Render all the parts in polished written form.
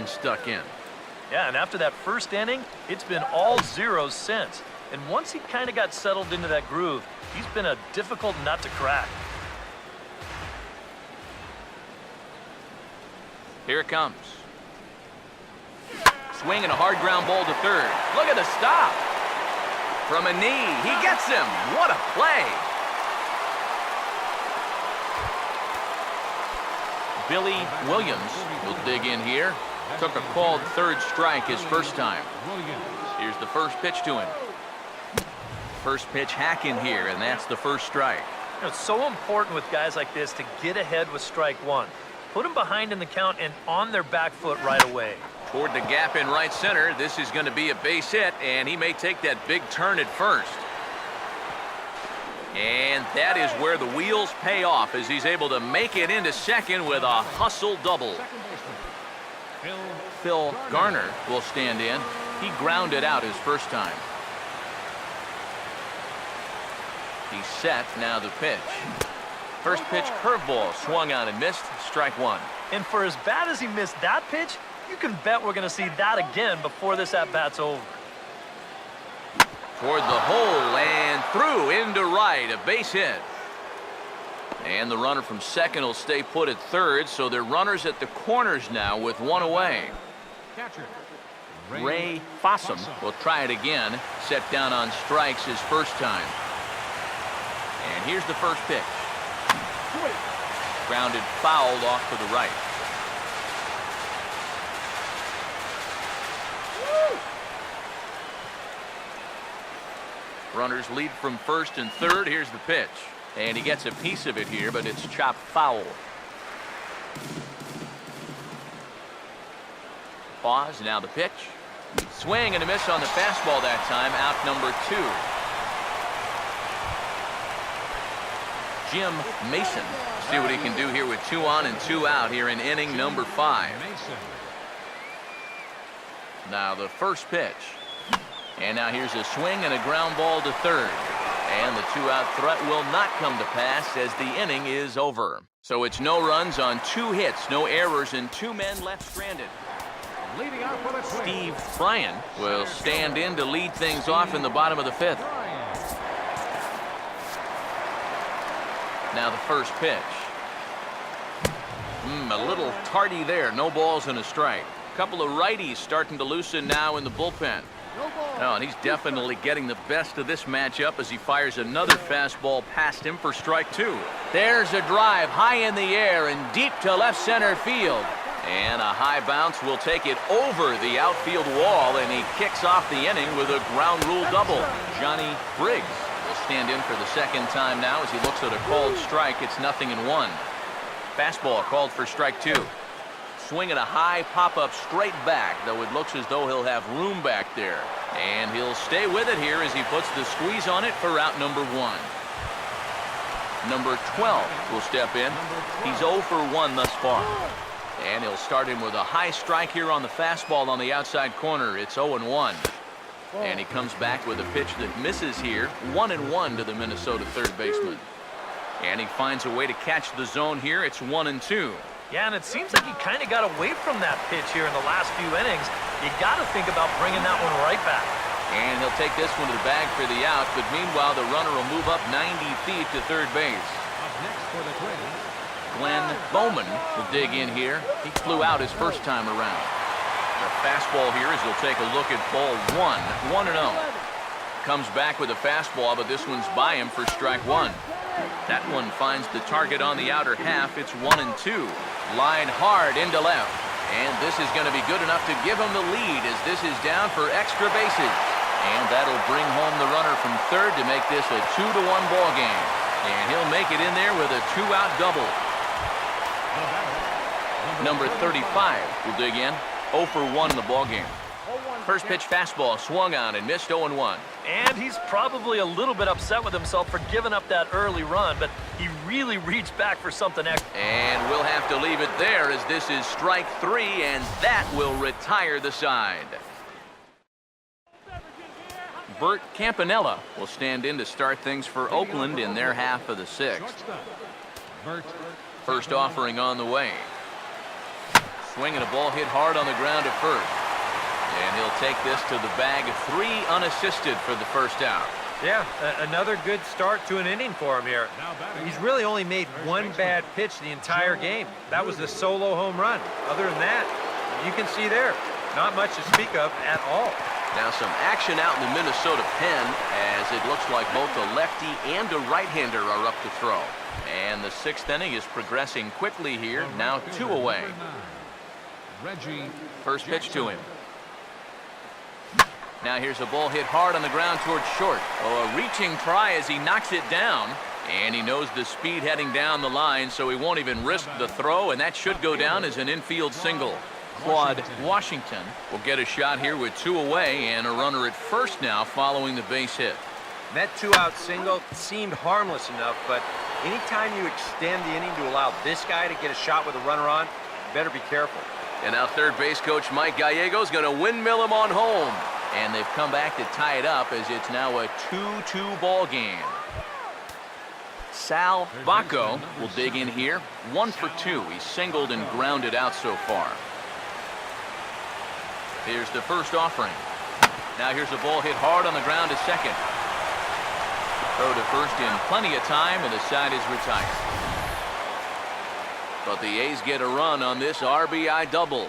stuck in. Yeah, and after that first inning, it's been all zeros since. And once he kind of got settled into that groove, he's been a difficult nut to crack. Here it comes. Swing and a hard ground ball to third. Look at the stop. From a knee, he gets him. What a play. Billy Williams will dig in here. Took a called third strike his first time. Here's the first pitch to him. First pitch hack in here, and that's the first strike. You know, it's so important with guys like this to get ahead with strike one. Put them behind in the count and on their back foot right away. Toward the gap in right center, this is going to be a base hit, and he may take that big turn at first. And that is where the wheels pay off as he's able to make it into second with a hustle double. Phil Garner will stand in. He grounded out his first time. He's set, now the pitch. First pitch curveball, swung on and missed, strike one. And for as bad as he missed that pitch, you can bet we're going to see that again before this at-bat's over. Toward the hole and through into right, a base hit. And the runner from second will stay put at third, so they're runners at the corners now with one away. Ray Fossum will try it again, set down on strikes his first time. And here's the first pitch. Grounded fouled off to the right. Runners lead from first and third. Here's the pitch. And he gets a piece of it here, but it's chopped foul. Pause, now the pitch. Swing and a miss on the fastball that time, out number 2. Jim Mason. See what he can do here with 2 on and 2 out here in inning number 5. Now the first pitch. And now here's a swing and a ground ball to third. And the 2-out threat will not come to pass as the inning is over. So it's no runs on 2 hits, no errors, and 2 men left stranded. Steve Bryan will stand in to lead things off in the bottom of the 5th. Now the first pitch. A little tardy there. No balls and a strike. A couple of righties starting to loosen now in the bullpen. Oh, and he's definitely getting the best of this matchup as he fires another fastball past him for strike 2. There's a drive high in the air and deep to left center field. And a high bounce will take it over the outfield wall, and he kicks off the inning with a ground rule double. Johnny Briggs will stand in for the second time now as he looks at a called strike. It's 0-1. Fastball called for strike 2. Swinging a high pop-up straight back, though it looks as though he'll have room back there. And he'll stay with it here as he puts the squeeze on it for out number 1. Number 12 will step in. He's 0 for 1 thus far. And he'll start him with a high strike here on the fastball on the outside corner. It's 0-1. And he comes back with a pitch that misses here. 1-1 to the Minnesota third baseman. And he finds a way to catch the zone here. It's 1-2. Yeah, and it seems like he kind of got away from that pitch here in the last few innings. You got to think about bringing that one right back. And he'll take this one to the bag for the out, but meanwhile the runner will move up 90 feet to third base. Glenn Bowman will dig in here. He flew out his first time around. The fastball here as he'll take a look at ball 1. 1-0. Comes back with a fastball, but this one's by him for strike 1. That one finds the target on the outer half. It's 1-2. Line hard into left. And this is going to be good enough to give him the lead as this is down for extra bases. And that'll bring home the runner from third to make this a 2-1 ball game. And he'll make it in there with a 2-out double. Number 35 will dig in. 0 for 1 in the ball game. First pitch fastball swung on and missed 0-1. And he's probably a little bit upset with himself for giving up that early run, but he really reached back for something extra. And we'll have to leave it there as this is strike 3, and that will retire the side. Bert Campanella will stand in to start things for Oakland in their half of the 6th. First offering on the way. Swinging a ball hit hard on the ground at first. And he'll take this to the bag. 3 unassisted for the first out. Yeah, another good start to an inning for him here. He's really only made one bad pitch the entire game. That was the solo home run. Other than that, you can see there, not much to speak of at all. Now some action out in the Minnesota pen as it looks like both a lefty and a right-hander are up to throw. And the 6th inning is progressing quickly here. Now 2 away. First pitch to him. Now here's a ball hit hard on the ground towards short. Oh, a reaching try as he knocks it down. And he knows the speed heading down the line, so he won't even risk the throw, and that should go down as an infield single. Claude Washington will get a shot here with 2 away and a runner at first now following the base hit. That 2-out single seemed harmless enough, but anytime you extend the inning to allow this guy to get a shot with a runner on, you better be careful. And now third base coach Mike Gallego is going to windmill him on home. And they've come back to tie it up as it's now a 2-2 ball game. Sal Bacco will dig in here. 1 for 2. He's singled and grounded out so far. Here's the first offering. Now here's a ball hit hard on the ground to second. Throw to first in plenty of time, and the side is retired. But the A's get a run on this RBI double.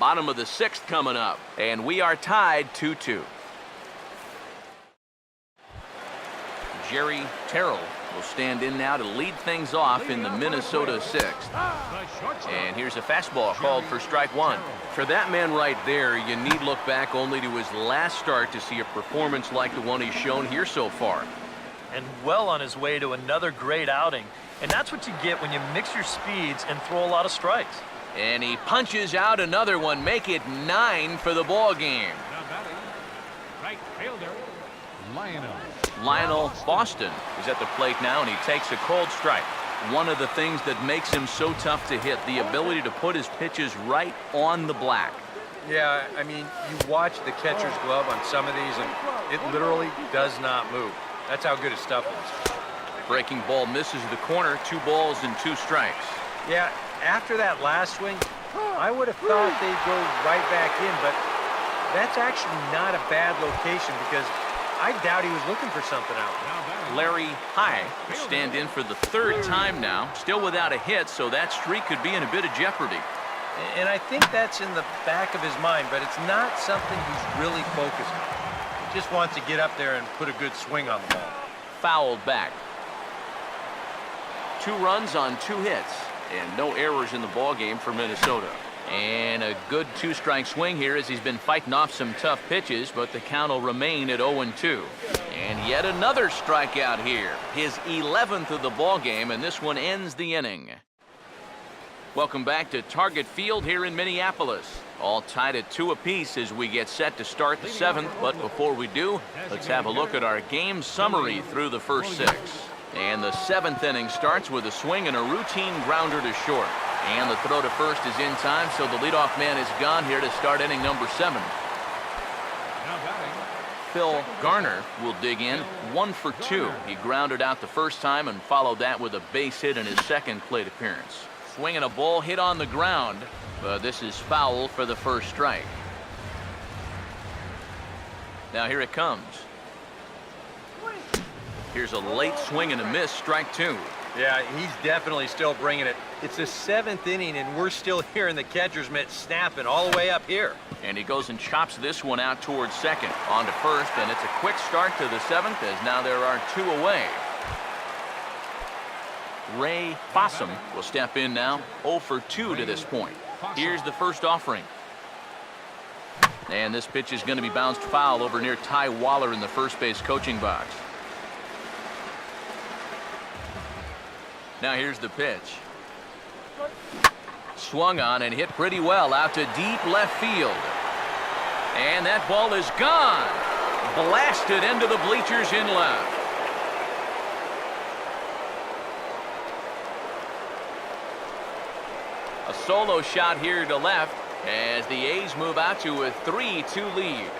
Bottom of the 6th coming up, and we are tied 2-2. Jerry Terrell will stand in now to lead things off in the Minnesota 6th. And here's a fastball called for strike 1. For that man right there, you need look back only to his last start to see a performance like the one he's shown here so far. And well on his way to another great outing. And that's what you get when you mix your speeds and throw a lot of strikes. And he punches out another one, make it 9 for the ball game. Right fielder, Lionel Boston is at the plate now, and he takes a cold strike. One of the things that makes him so tough to hit, the ability to put his pitches right on the black. Yeah, I mean, you watch the catcher's glove on some of these, and it literally does not move. That's how good his stuff is. Breaking ball misses the corner. 2 balls and 2 strikes. Yeah, after that last swing, I would have thought they'd go right back in, but that's actually not a bad location because I doubt he was looking for something out. Larry High will stand in for the 3rd time now, still without a hit, so that streak could be in a bit of jeopardy. And I think that's in the back of his mind, but it's not something he's really focused on. He just wants to get up there and put a good swing on the ball. Fouled back. 2 runs on 2 hits, and no errors in the ball game for Minnesota. And a good 2-strike swing here as he's been fighting off some tough pitches, but the count will remain at 0-2. And yet another strikeout here, his 11th of the ball game, and this one ends the inning. Welcome back to Target Field here in Minneapolis. All tied at 2 apiece as we get set to start the 7th, but before we do, let's have a look at our game summary through the first 6. And the 7th inning starts with a swing and a routine grounder to short. And the throw to first is in time, so the leadoff man is gone here to start inning number 7. Phil Garner will dig in. 1 for 2. He grounded out the first time and followed that with a base hit in his 2nd plate appearance. Swinging a ball hit on the ground, but this is foul for the first strike. Now here it comes. Here's a late swing and a miss, strike 2. Yeah, he's definitely still bringing it. It's the 7th inning, and we're still hearing the catcher's mitt snapping all the way up here. And he goes and chops this one out towards second. On to first, and it's a quick start to the 7th as now there are 2 away. Ray Fossum will step in now, 0 for 2 to this point. Here's the first offering. And this pitch is going to be bounced foul over near Ty Waller in the first base coaching box. Now here's the pitch. Swung on and hit pretty well out to deep left field. And that ball is gone. Blasted into the bleachers in left. A solo shot here to left as the A's move out to a 3-2 lead.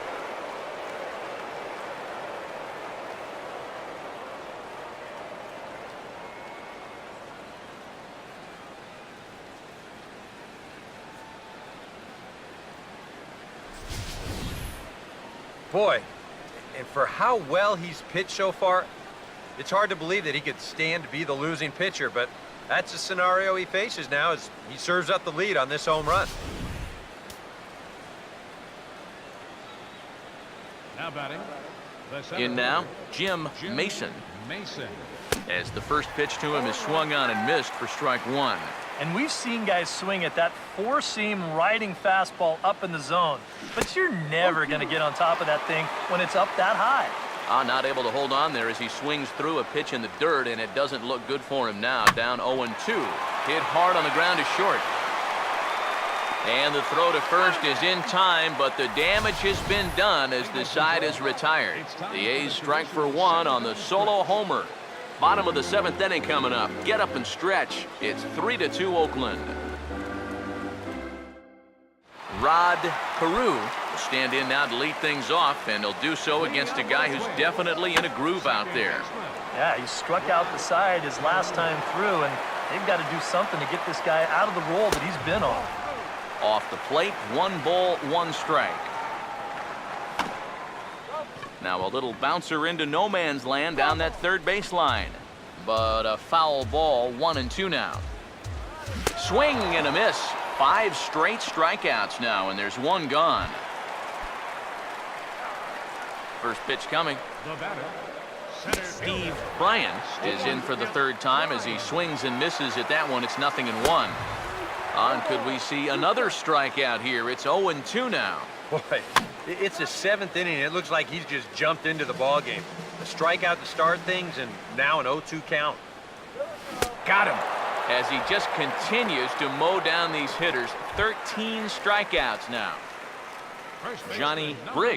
Boy, and for how well he's pitched so far, it's hard to believe that he could stand to be the losing pitcher, but that's the scenario he faces now as he serves up the lead on this home run. Now batting. The center In now, fielder, Jim Mason, Mason. as the first pitch to him is swung on and missed for strike one. And we've seen guys swing at that four-seam riding fastball up in the zone. But you're never going to get on top of that thing when it's up that high. Not able to hold on there as he swings through a pitch in the dirt, and it doesn't look good for him now. Down 0-2. Hit hard on the ground is short. And the throw to first is in time, but the damage has been done as the side is retired. The A's strike for one on the solo homer. Bottom of the seventh inning coming up. Get up and stretch. It's 3-2 Oakland. Rod Carew will stand in now to lead things off, and he'll do so against a guy who's definitely in a groove out there. Yeah, he struck out the side his last time through, and they've got to do something to get this guy out of the role that he's been on. Off the plate, 1 ball, 1 strike. Now a little bouncer into no man's land down that third baseline. But a foul ball, 1-2 now. Swing and a miss. 5 straight strikeouts now, and there's 1 gone. First pitch coming. The batter. Center Steve fielder. Bryant is in for the third time as he swings and misses at that one. It's 0-1. And could we see another strikeout here? It's 0-2 now. Boy, it's the 7th inning. It looks like he's just jumped into the ball game. A strikeout to start things, and now an 0-2 count. Got him. As he just continues to mow down these hitters. 13 strikeouts now. First baseman, Johnny number Briggs.